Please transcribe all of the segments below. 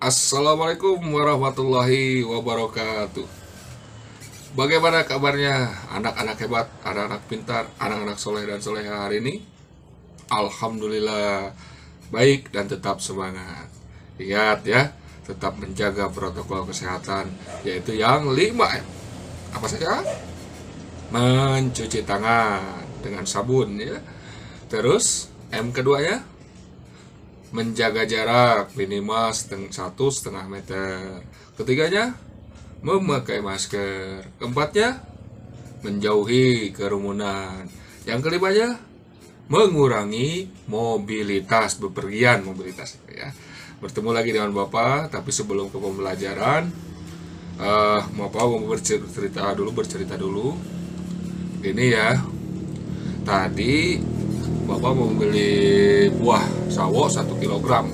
Assalamualaikum warahmatullahi wabarakatuh. Bagaimana kabarnya anak-anak hebat, anak-anak pintar, anak-anak soleh dan soleha hari ini? Alhamdulillah baik dan tetap semangat. Ingat ya, tetap menjaga protokol kesehatan, yaitu yang 5M. Apa saja? Mencuci tangan dengan sabun ya. Terus M keduanya, menjaga jarak minimal 1,5 meter. Ketiganya, memakai masker. Keempatnya, menjauhi kerumunan. Yang kelimanya, mengurangi mobilitas, bepergian mobilitas ya. Bertemu lagi dengan Bapak, tapi sebelum ke pembelajaran, Bapak mau bercerita dulu. Ini ya, tadi Bapak mau beli buah sawo 1 kilogram.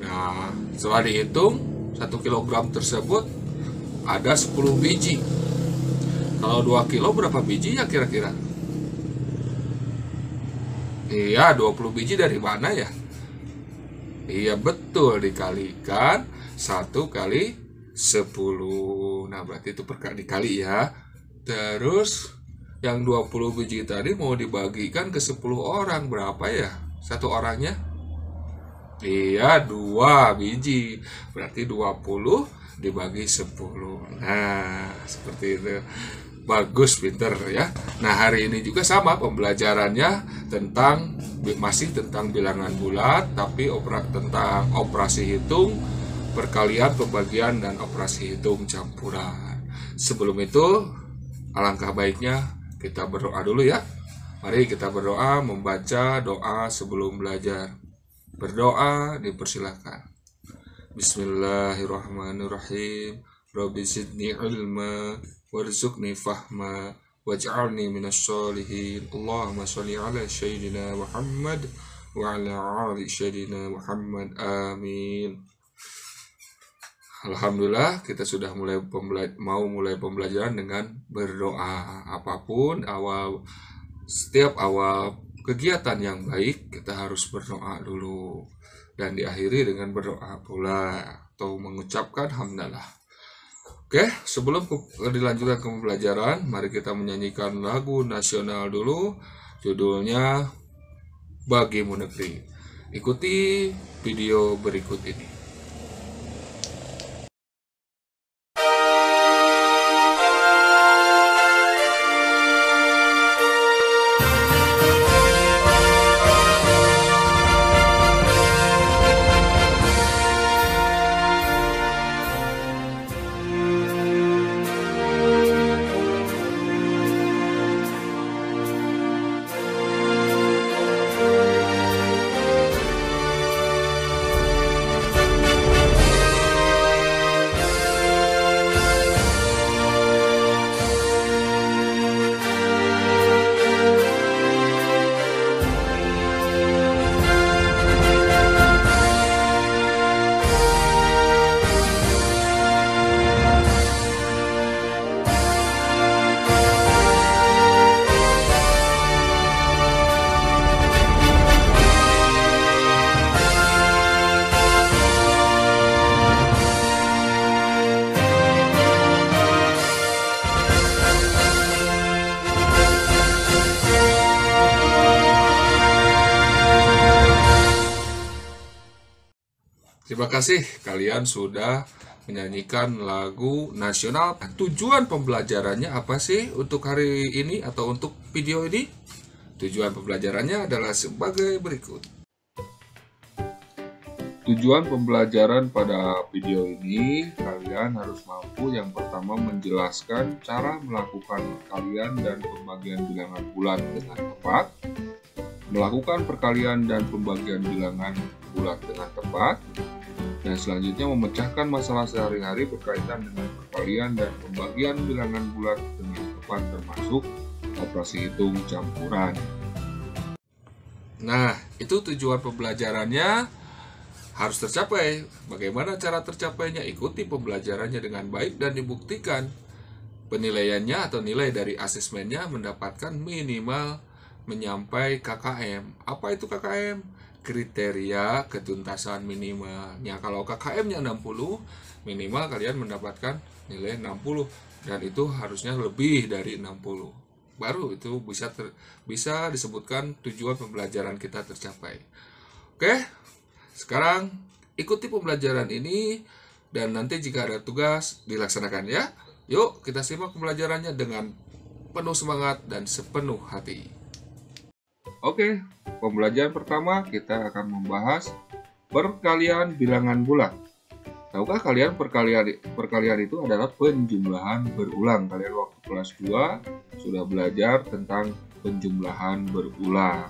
Nah, setelah dihitung 1 kilogram tersebut ada 10 biji. Kalau 2 kilo berapa biji ya kira-kira? Iya, 20 biji dari mana ya? Iya betul, dikalikan 1 kali 10. Nah, berarti itu dikali ya. Terus yang 20 biji tadi mau dibagikan ke 10 orang, berapa ya satu orangnya? Iya, 2 biji. Berarti 20 dibagi 10. Nah, seperti itu. Bagus, pinter ya. Nah, hari ini juga sama pembelajarannya masih tentang bilangan bulat, tapi tentang operasi hitung, perkalian, pembagian, dan operasi hitung campuran. Sebelum itu, alangkah baiknya kita berdoa dulu ya. Mari kita berdoa, membaca doa sebelum belajar. Berdoa dipersilakan. Bismillahirrahmanirrahim. Rabbi zidni ilma warzuqni fahma waj'alni minas sholihin. Allahumma sholli ala sayyidina Muhammad wa ala ali sayyidina Muhammad. Amin. Alhamdulillah, kita sudah mau mulai pembelajaran dengan berdoa. Apapun setiap awal kegiatan yang baik, kita harus berdoa dulu dan diakhiri dengan berdoa pula atau mengucapkan hamdalah. Oke, sebelum dilanjutkan ke pembelajaran, mari kita menyanyikan lagu nasional dulu. Judulnya Bagimu Negeri. Ikuti video berikut ini. Terima kasih kalian sudah menyanyikan lagu nasional. Tujuan pembelajarannya apa sih untuk hari ini atau untuk video ini? Tujuan pembelajarannya adalah sebagai berikut. Tujuan pembelajaran pada video ini, kalian harus mampu yang pertama menjelaskan cara melakukan perkalian dan pembagian bilangan bulat dengan tepat, melakukan perkalian dan pembagian bilangan bulat dengan tepat, dan selanjutnya memecahkan masalah sehari-hari berkaitan dengan perkalian dan pembagian bilangan bulat dengan tepat termasuk operasi hitung campuran. Nah, itu tujuan pembelajarannya harus tercapai. Bagaimana cara tercapainya? Ikuti pembelajarannya dengan baik dan dibuktikan. Penilaiannya atau nilai dari asesmennya mendapatkan minimal menyampai KKM. Apa itu KKM? kriteria ketuntasan minimalnya. Kalau KKM-nya 60, minimal kalian mendapatkan nilai 60, dan itu harusnya lebih dari 60. Baru itu bisa disebutkan tujuan pembelajaran kita tercapai. Oke, sekarang ikuti pembelajaran ini dan nanti jika ada tugas dilaksanakan ya. Yuk kita simak pembelajarannya dengan penuh semangat dan sepenuh hati. Oke, pembelajaran pertama kita akan membahas perkalian bilangan bulat. Tahukah kalian perkalian itu adalah penjumlahan berulang? Kalian waktu kelas 2 sudah belajar tentang penjumlahan berulang.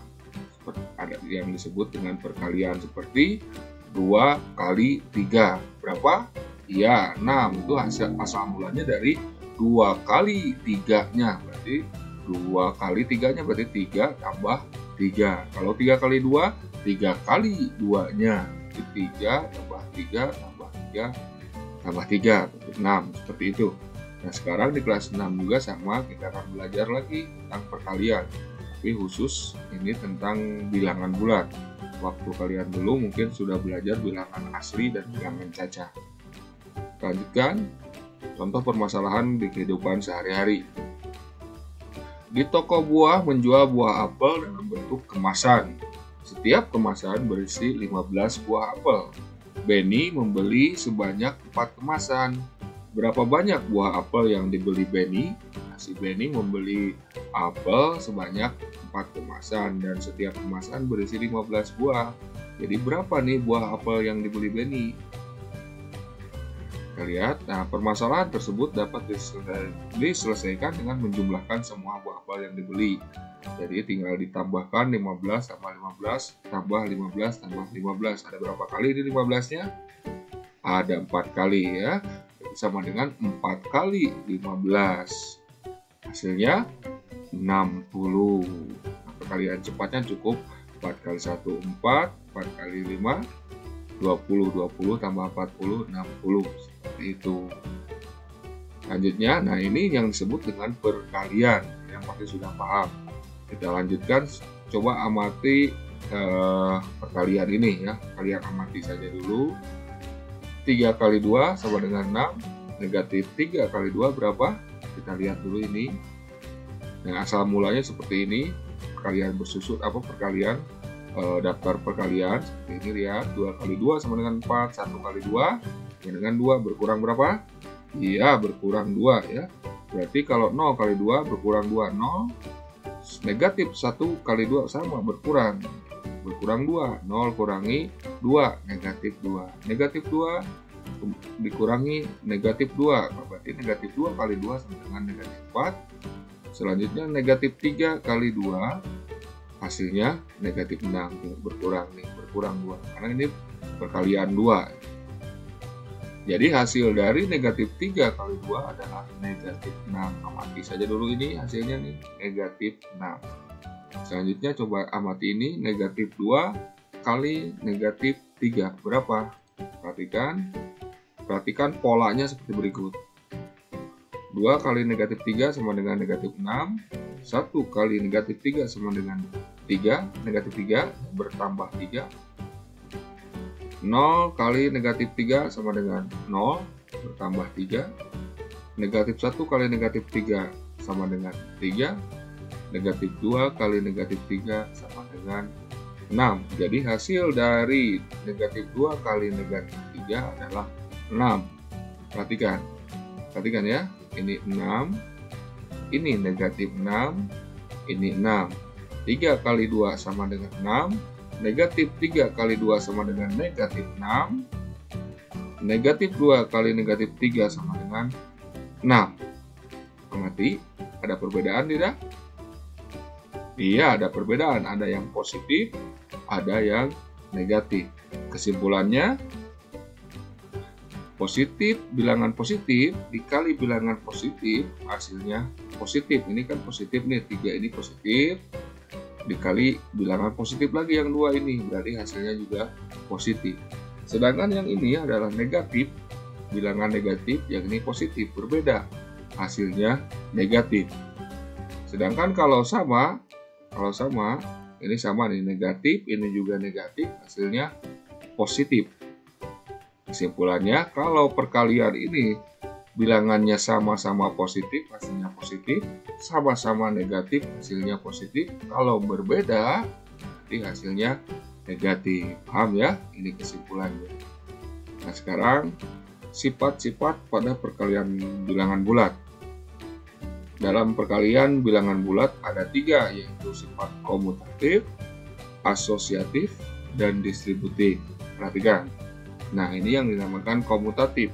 Ada yang disebut dengan perkalian seperti 2 kali 3. Berapa? Iya, 6. Itu asal mulanya dari 2 kali 3-nya. Berarti 2 kali 3-nya berarti 3 tambah 3. Kalau 3 kali 2, 3 kali 2-nya. Jadi 3 tambah 3 tambah 3 tambah 3, 6. Seperti itu. Nah, sekarang di kelas 6 juga sama, kita akan belajar lagi tentang perkalian. Tapi khusus ini tentang bilangan bulat. Waktu kalian dulu mungkin sudah belajar bilangan asli dan bilangan cacah. Lanjutkan contoh permasalahan di kehidupan sehari-hari. Di toko buah menjual buah apel dalam bentuk kemasan. Setiap kemasan berisi 15 buah apel. Benny membeli sebanyak 4 kemasan. Berapa banyak buah apel yang dibeli Benny? Si Benny membeli apel sebanyak 4 kemasan dan setiap kemasan berisi 15 buah. Jadi berapa nih buah apel yang dibeli Benny? Kita lihat, nah permasalahan tersebut dapat diselesaikan dengan menjumlahkan semua buah apel yang dibeli. Jadi tinggal ditambahkan 15 tambah 15 tambah 15 tambah 15. Ada berapa kali di 15-nya? Ada 4 kali ya. Itu sama dengan 4 kali 15. Hasilnya 60. Nah, perkalian cepatnya cukup 4 kali 1, 4, 4 kali 5, 20, 20 tambah 40, 60. Seperti itu. Lanjutnya, nah ini yang disebut dengan perkalian. Yang pasti sudah paham. Kita lanjutkan, coba amati perkalian ini ya. Kalian amati saja dulu. 3 kali 2 sama dengan 6. Negatif 3 kali 2 berapa? Kita lihat dulu ini. Nah, asal mulanya seperti ini. Perkalian bersusut perkalian daftar perkalian seperti ini, lihat 2 kali 2 sama dengan 4, 1 kali 2 sama dengan 2, berkurang berapa? Iya, berkurang 2 ya. Berarti kalau 0 kali 2 berkurang 2, 0. Negatif 1 kali 2 sama, berkurang 2, 0 kurangi 2, negatif 2. Negatif 2 dikurangi negatif 2, berarti negatif 2 kali 2 sama dengan negatif 4. Selanjutnya negatif 3 kali 2, hasilnya negatif 6, berkurang 2, karena ini perkalian 2. Jadi hasil dari negatif 3 kali 2 adalah negatif 6. Amati saja dulu ini hasilnya nih, negatif 6. Selanjutnya coba amati ini, negatif 2 kali negatif 3. Berapa? Perhatikan polanya seperti berikut. 2 kali negatif 3 sama dengan negatif 6. 1 kali negatif 3 sama dengan 3. Negatif 3 bertambah 3. 0 kali negatif 3 sama dengan 0 bertambah 3. Negatif 1 kali negatif 3 sama dengan 3. Negatif 2 kali negatif 3 sama dengan 6. Jadi hasil dari negatif 2 kali negatif 3 adalah 6. Perhatikan ya. Ini 6. Ini negatif 6. Ini 6. 3 kali 2 sama dengan 6. Negatif 3 kali 2 sama dengan negatif 6. Negatif 2 kali negatif 3 sama dengan 6. Amati, ada perbedaan tidak? Iya, ada perbedaan. Ada yang positif, ada yang negatif. Kesimpulannya, positif, bilangan positif dikali bilangan positif, hasilnya positif. Ini kan positif nih, 3 ini positif. Dikali bilangan positif lagi yang 2 ini, berarti hasilnya juga positif. Sedangkan yang ini adalah negatif, bilangan negatif, yang ini positif, berbeda, hasilnya negatif. Sedangkan kalau sama, ini sama nih, negatif, ini juga negatif, hasilnya positif. Kesimpulannya, kalau perkalian ini bilangannya sama-sama positif, hasilnya positif, sama-sama negatif, hasilnya positif. Kalau berbeda, berarti hasilnya negatif. Paham ya? Ini kesimpulannya. Nah, sekarang sifat-sifat pada perkalian bilangan bulat. Dalam perkalian bilangan bulat ada 3, yaitu sifat komutatif, asosiatif, dan distributif. Perhatikan. Nah, ini yang dinamakan komutatif.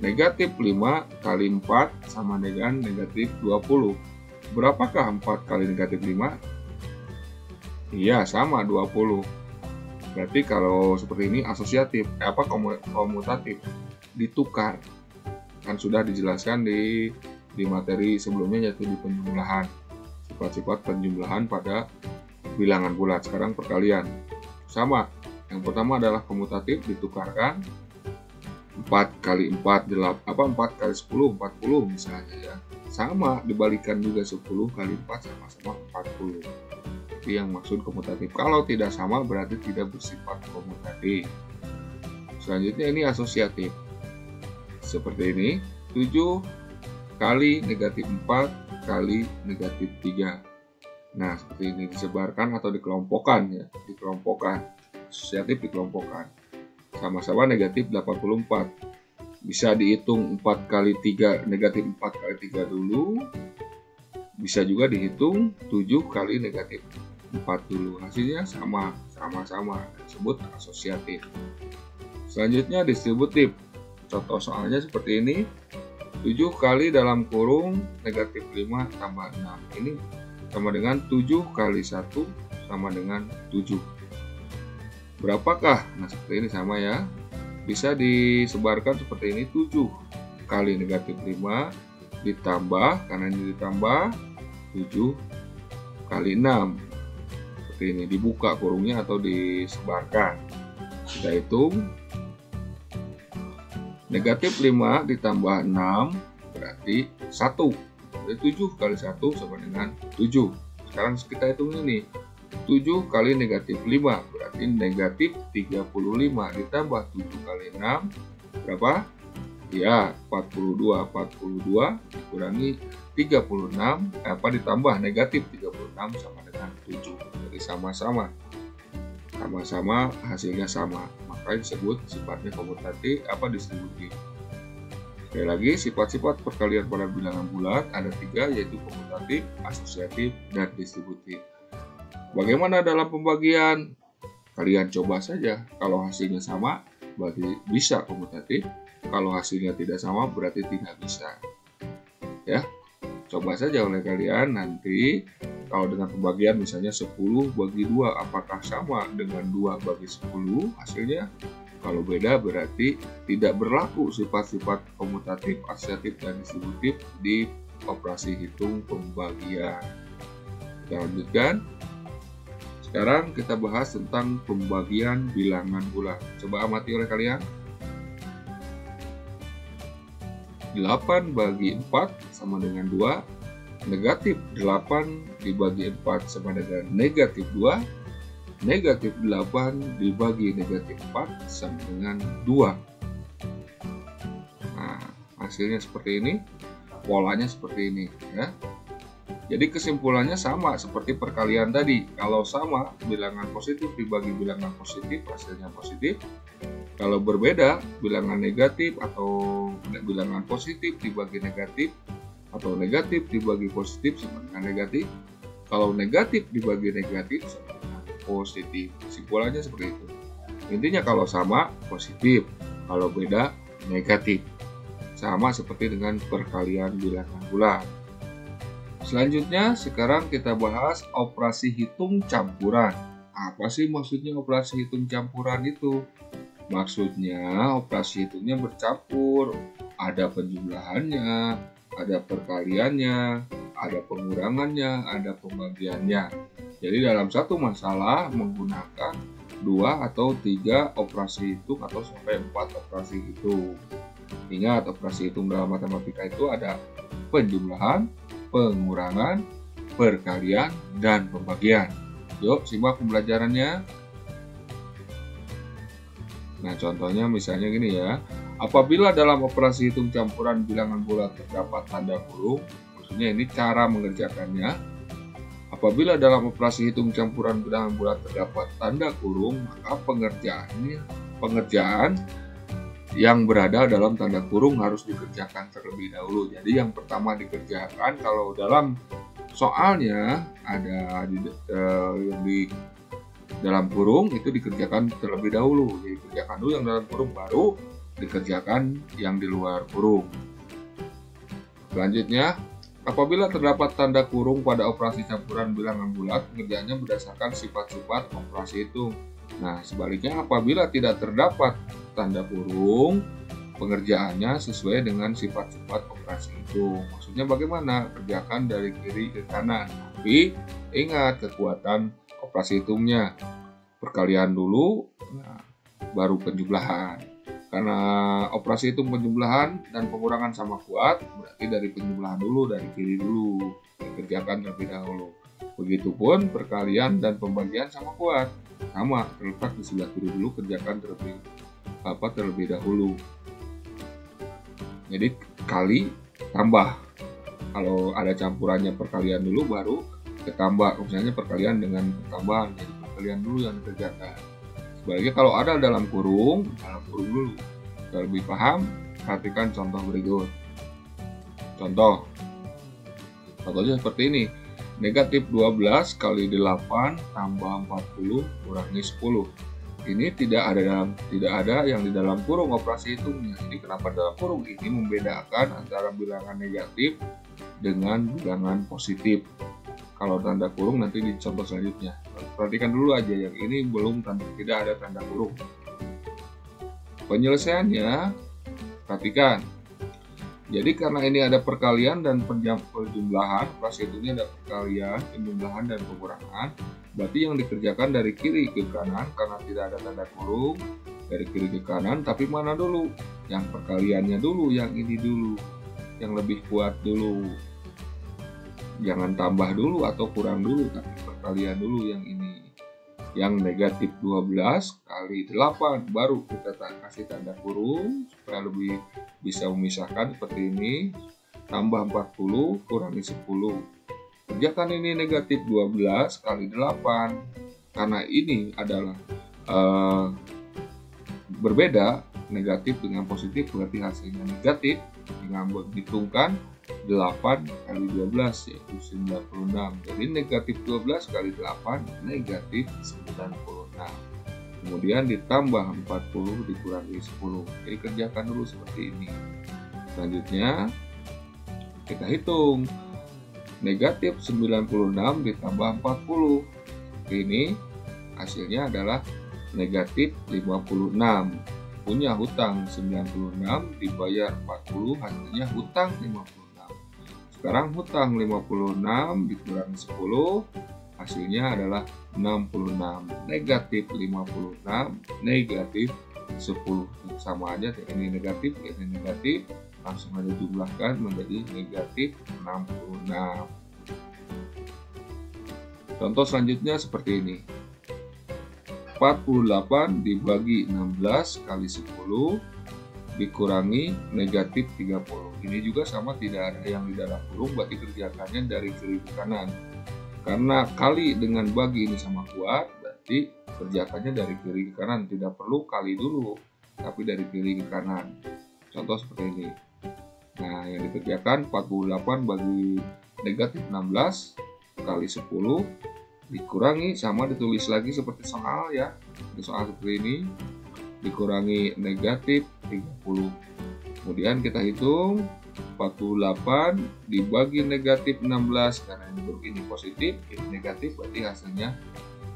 Negatif 5 kali 4 sama dengan negatif 20. Berapakah 4 kali negatif 5? Iya, sama 20. Berarti kalau seperti ini asosiatif, komutatif, ditukar. Kan sudah dijelaskan di materi sebelumnya, yaitu di penjumlahan. Sifat-sifat penjumlahan pada bilangan bulat. Sekarang perkalian. Sama. Yang pertama adalah komutatif, ditukarkan. 4 kali 4, 4 kali 10, 40 misalnya ya. Sama, dibalikan juga 10 kali 4 sama-sama 40. Itu yang maksud komutatif. Kalau tidak sama berarti tidak bersifat komutatif. Selanjutnya ini asosiatif. Seperti ini, 7 kali negatif 4 kali negatif 3. Nah, seperti ini disebarkan atau dikelompokkan ya. Dikelompokkan. Asosiatif dikelompokkan. Sama-sama negatif 84. Bisa dihitung 4 kali 3, negatif 4 kali 3 dulu. Bisa juga dihitung 7 kali negatif 4 dulu. Hasilnya sama-sama. Disebut asosiatif. Selanjutnya distributif. Contoh soalnya seperti ini. 7 kali dalam kurung negatif 5 tambah 6. Ini sama dengan 7 kali 1 sama dengan 7. Berapakah? Nah, seperti ini sama ya. Bisa disebarkan seperti ini. 7 kali negatif 5 ditambah, karena ini ditambah 7 kali 6. Seperti ini, dibuka kurungnya atau disebarkan. Kita hitung. Negatif 5 ditambah 6 berarti 1. Jadi 7 kali 1 sama dengan 7. Sekarang kita hitung ini. 7 kali negatif 5 berarti negatif 35 ditambah 7 kali 6 berapa? Ya, 42. 42 dikurangi 36 ditambah negatif 36 sama dengan 7. Jadi sama-sama hasilnya sama, maka disebut sifatnya komutatif distributif. Sekali lagi, sifat-sifat perkalian pada bilangan bulat ada 3, yaitu komutatif, asosiatif, dan distributif. Bagaimana dalam pembagian? Kalian coba saja. Kalau hasilnya sama, berarti bisa komutatif. Kalau hasilnya tidak sama, berarti tidak bisa. Ya, coba saja oleh kalian nanti. Kalau dengan pembagian misalnya 10 bagi 2, apakah sama dengan 2 bagi 10 hasilnya? Kalau beda berarti tidak berlaku sifat-sifat komutatif, asosiatif, dan distributif di operasi hitung pembagian. Kita lanjutkan. Sekarang kita bahas tentang pembagian bilangan bulat. Coba amati oleh kalian. 8 bagi 4 sama dengan 2. Negatif 8 dibagi 4 sama dengan negatif 2. Negatif 8 dibagi negatif 4 sama dengan 2. Nah, hasilnya seperti ini. Polanya seperti ini ya. Jadi kesimpulannya sama seperti perkalian tadi. Kalau sama, bilangan positif dibagi bilangan positif, hasilnya positif. Kalau berbeda, bilangan negatif atau bilangan positif dibagi negatif, atau negatif dibagi positif sama dengan negatif. Kalau negatif dibagi negatif sama dengan positif. Kesimpulannya seperti itu. Intinya kalau sama, positif. Kalau beda, negatif. Sama seperti dengan perkalian bilangan bulat. Selanjutnya, sekarang kita bahas operasi hitung campuran. Apa sih maksudnya operasi hitung campuran itu? Maksudnya operasi hitungnya bercampur. Ada penjumlahannya, ada perkaliannya, ada pengurangannya, ada pembagiannya. Jadi dalam satu masalah menggunakan 2 atau 3 operasi hitung atau sampai 4 operasi hitung. Ingat, operasi hitung dalam matematika itu ada penjumlahan, pengurangan, perkalian dan pembagian. Yuk simak pembelajarannya. Nah, contohnya misalnya gini ya. Apabila dalam operasi hitung campuran bilangan bulat terdapat tanda kurung, maksudnya ini cara mengerjakannya. Apabila dalam operasi hitung campuran bilangan bulat terdapat tanda kurung, maka pengerjaan yang berada dalam tanda kurung harus dikerjakan terlebih dahulu. Jadi yang pertama dikerjakan kalau dalam soalnya ada yang di dalam kurung itu dikerjakan terlebih dahulu. Jadi kerjakan dulu yang dalam kurung, baru dikerjakan yang di luar kurung. Selanjutnya, apabila terdapat tanda kurung pada operasi campuran bilangan bulat, pengerjaannya berdasarkan sifat-sifat operasi hitung. Nah, sebaliknya apabila tidak terdapat tanda kurung, pengerjaannya sesuai dengan sifat-sifat operasi hitung. Maksudnya bagaimana? Kerjakan dari kiri ke kanan. Tapi ingat kekuatan operasi hitungnya. Perkalian dulu, nah, baru penjumlahan. Karena operasi hitung penjumlahan dan pengurangan sama kuat, berarti dari penjumlahan dulu, dari kiri dulu, dikerjakan terlebih dahulu. Begitupun perkalian dan pembagian sama kuat, sama terletak di sebelah kiri dulu, kerjakan terlebih dahulu. Jadi kali tambah, kalau ada campurannya perkalian dulu baru ketambah, misalnya perkalian dengan tambahan, jadi perkalian dulu yang dikerjakan. Sebaliknya kalau ada dalam kurung dulu. Jika lebih paham, perhatikan contoh berikut. Contohnya seperti ini. Negatif 12 kali 8 tambah 40 kurangi 10. Ini tidak ada yang di dalam kurung operasi hitungnya. Ini kenapa dalam kurung? Ini membedakan antara bilangan negatif dengan bilangan positif. Kalau tanda kurung nanti di contoh selanjutnya. Perhatikan dulu aja, yang ini tidak ada tanda kurung. Penyelesaiannya, perhatikan. Jadi karena ini ada perkalian dan penjumlahan, operasi hitungnya ada perkalian, penjumlahan dan pengurangan. Berarti yang dikerjakan dari kiri ke kanan karena tidak ada tanda kurung, dari kiri ke kanan. Tapi mana dulu? Yang perkaliannya dulu, yang ini dulu, yang lebih kuat dulu. Jangan tambah dulu atau kurang dulu, tapi perkalian dulu yang ini. Yang negatif 12 kali 8, baru kita kasih tanda kurung supaya lebih bisa memisahkan seperti ini. Tambah 40 kurangi 10. Kerjakan ini negatif 12 kali 8. Karena ini adalah berbeda, negatif dengan positif, berarti hasilnya negatif. Dengan menghitungkan 8 kali 12 yaitu 96. Jadi negatif 12 kali 8 negatif 96. Kemudian ditambah 40 dikurangi 10. Jadi kerjakan dulu seperti ini. Selanjutnya kita hitung. Negatif 96 ditambah 40. Ini hasilnya adalah negatif 56. Punya hutang 96 dibayar 40, hasilnya hutang 56. Sekarang hutang 56 dikurangi 10, hasilnya adalah 66. Negatif 56, negatif 10. Sama aja, ini negatif, ini negatif. Langsung aja jumlahkan menjadi negatif 66. Contoh selanjutnya seperti ini. 48 dibagi 16 kali 10 dikurangi negatif 30. Ini juga sama, tidak ada yang di dalam kurung, berarti kerjakannya dari kiri ke kanan. Karena kali dengan bagi ini sama kuat, berarti kerjakannya dari kiri ke kanan. Tidak perlu kali dulu, tapi dari kiri ke kanan. Contoh seperti ini. Nah, yang dikerjakan 48 bagi negatif 16 kali 10 dikurangi, sama ditulis lagi seperti soal ya, soal seperti ini, dikurangi negatif 30. Kemudian kita hitung 48 dibagi negatif 16, karena ini positif, ini negatif, berarti hasilnya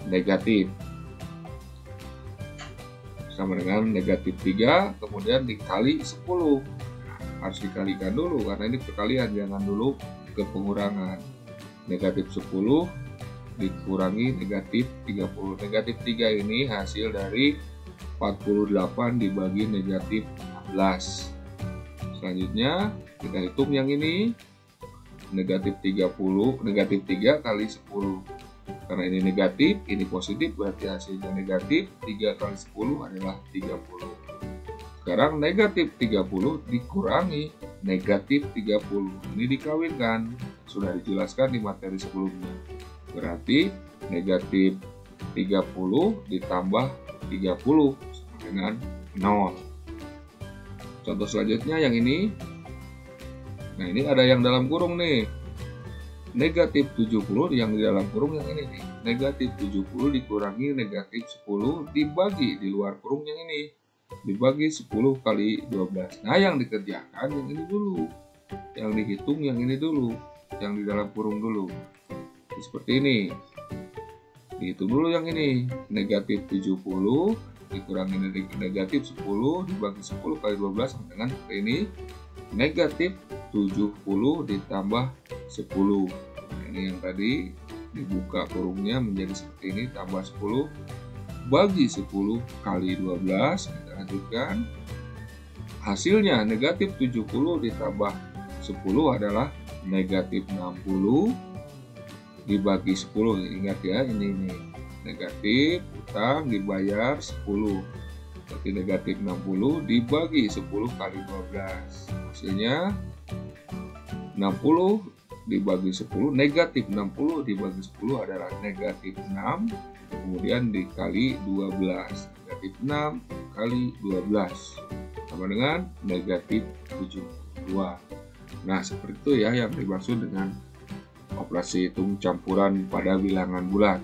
negatif, sama dengan negatif 3. Kemudian dikali 10. Harus dikalikan dulu karena ini perkalian, jangan dulu ke pengurangan. Negatif 10 dikurangi negatif 30. Negatif 3 ini hasil dari 48 dibagi negatif 16. Selanjutnya kita hitung yang ini. negatif 30, negatif 3 kali 10. Karena ini negatif, ini positif, berarti hasilnya negatif. 3 kali 10 adalah 30. Sekarang negatif 30 dikurangi negatif 30. Ini dikawinkan. Sudah dijelaskan di materi sebelumnya. Berarti negatif 30 ditambah 30 sama dengan 0. Contoh selanjutnya yang ini. Nah, ini ada yang dalam kurung nih. Negatif 70 yang di dalam kurung yang ini nih. Negatif 70 dikurangi negatif 10 dibagi di luar kurung yang ini. Dibagi 10 kali 12. Nah, yang dikerjakan yang ini dulu. Yang dihitung yang ini dulu. Yang di dalam kurung dulu. Seperti ini. Dihitung dulu yang ini. Negatif 70 dikurangi negatif 10 dibagi 10 kali 12 sama dengan seperti ini. Negatif 70 ditambah 10. Nah, ini yang tadi dibuka kurungnya menjadi seperti ini, tambah 10 bagi 10 kali 12. Kita lanjutkan. Hasilnya negatif 70 ditambah 10 adalah negatif 60 dibagi 10. Ingat ya, ini negatif, utang dibayar 10. Berarti negatif 60 dibagi 10 kali 12. Hasilnya 60 dibagi 10, negatif 60 dibagi 10 adalah negatif 6, kemudian dikali 12. Negatif 6 kali 12 sama dengan negatif 72. Nah, seperti itu ya yang dimaksud dengan operasi hitung campuran pada bilangan bulat.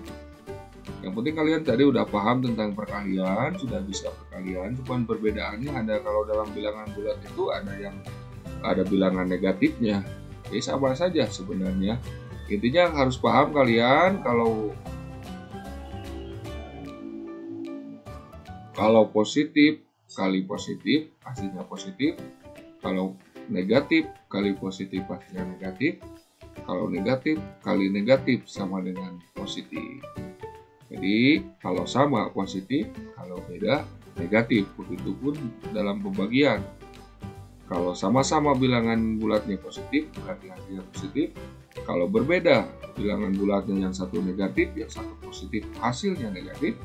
Yang penting kalian tadi udah paham tentang perkalian, sudah bisa perkalian. Cuman perbedaannya ada kalau dalam bilangan bulat itu ada bilangan negatifnya. Jadi sama saja sebenarnya. Intinya harus paham kalian kalau positif kali positif hasilnya positif. Kalau negatif kali positif hasilnya negatif. Kalau negatif kali negatif sama dengan positif. Jadi kalau sama positif, kalau beda negatif. Begitupun dalam pembagian. Kalau sama-sama bilangan bulatnya positif, berarti hasilnya positif. Kalau berbeda bilangan bulatnya yang satu negatif, yang satu positif, hasilnya negatif.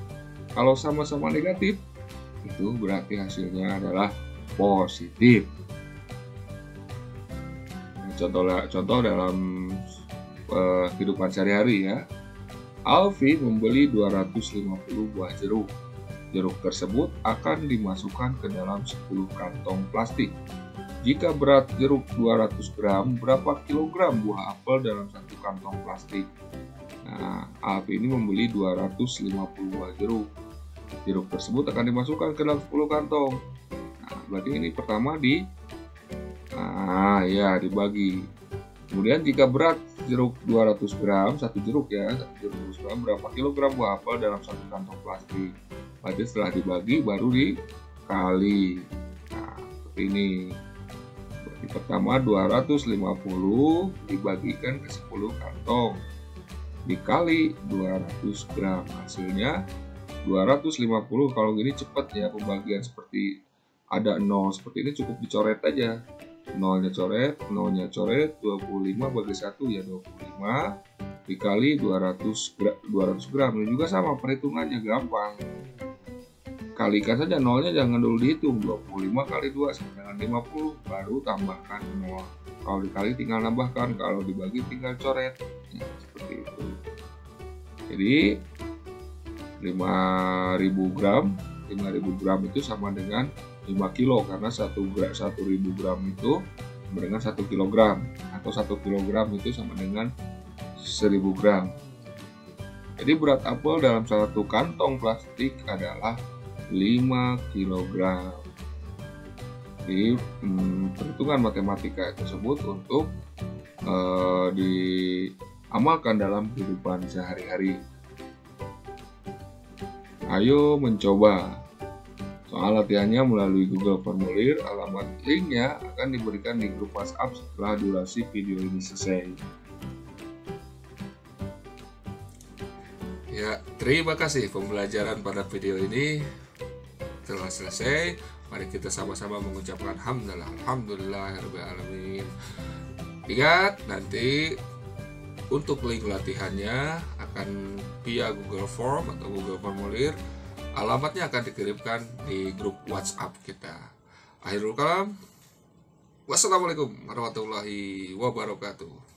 Kalau sama-sama negatif, itu berarti hasilnya adalah positif. Nah, contoh dalam kehidupan sehari-hari ya. Alfi membeli 250 buah jeruk. Jeruk tersebut akan dimasukkan ke dalam 10 kantong plastik. Jika berat jeruk 200 gram, berapa kilogram buah apel dalam satu kantong plastik? Nah, Alfi ini membeli 250 buah jeruk. Jeruk tersebut akan dimasukkan ke dalam 10 kantong. Nah, berarti ini pertama dibagi. Kemudian jika berat jeruk 200 gram, satu jeruk 200 gram, berapa kilogram buah apel dalam satu kantong plastik? Berarti setelah dibagi baru dikali. Nah, seperti ini. Berarti pertama 250 dibagikan ke 10 kantong. Dikali 200 gram. Hasilnya 250. Kalau gini cepat ya pembagian, seperti ada 0 seperti ini cukup dicoret aja. Nolnya coret, 25 bagi 1 ya 25 dikali 200 gram. Ini juga sama perhitungannya gampang. Kalikan saja nolnya, jangan dulu dihitung. 25 kali 2 sama dengan 50, baru tambahkan 0. Kalau dikali tinggal nambahkan, kalau dibagi tinggal coret. Ya, seperti itu. Jadi 5.000 gram itu sama dengan 5 kilo, karena 1.000 gram itu sama dengan 1 kilogram, atau 1 kilogram itu sama dengan 1.000 gram. Jadi berat apel dalam satu kantong plastik adalah 5 kilogram. Jadi perhitungan matematika tersebut untuk diamalkan dalam kehidupan sehari-hari. Ayo mencoba. Soal latihannya melalui Google Formulir, alamat linknya akan diberikan di grup WhatsApp setelah durasi video ini selesai. Ya, terima kasih pembelajaran pada video ini telah selesai. Mari kita sama-sama mengucapkan hamdalah, alhamdulillahirabbil alamin. Ingat, nanti untuk link latihannya akan via Google Form atau Google Formulir. Alamatnya akan dikirimkan di grup WhatsApp kita. Akhirul kalam. Wassalamualaikum warahmatullahi wabarakatuh.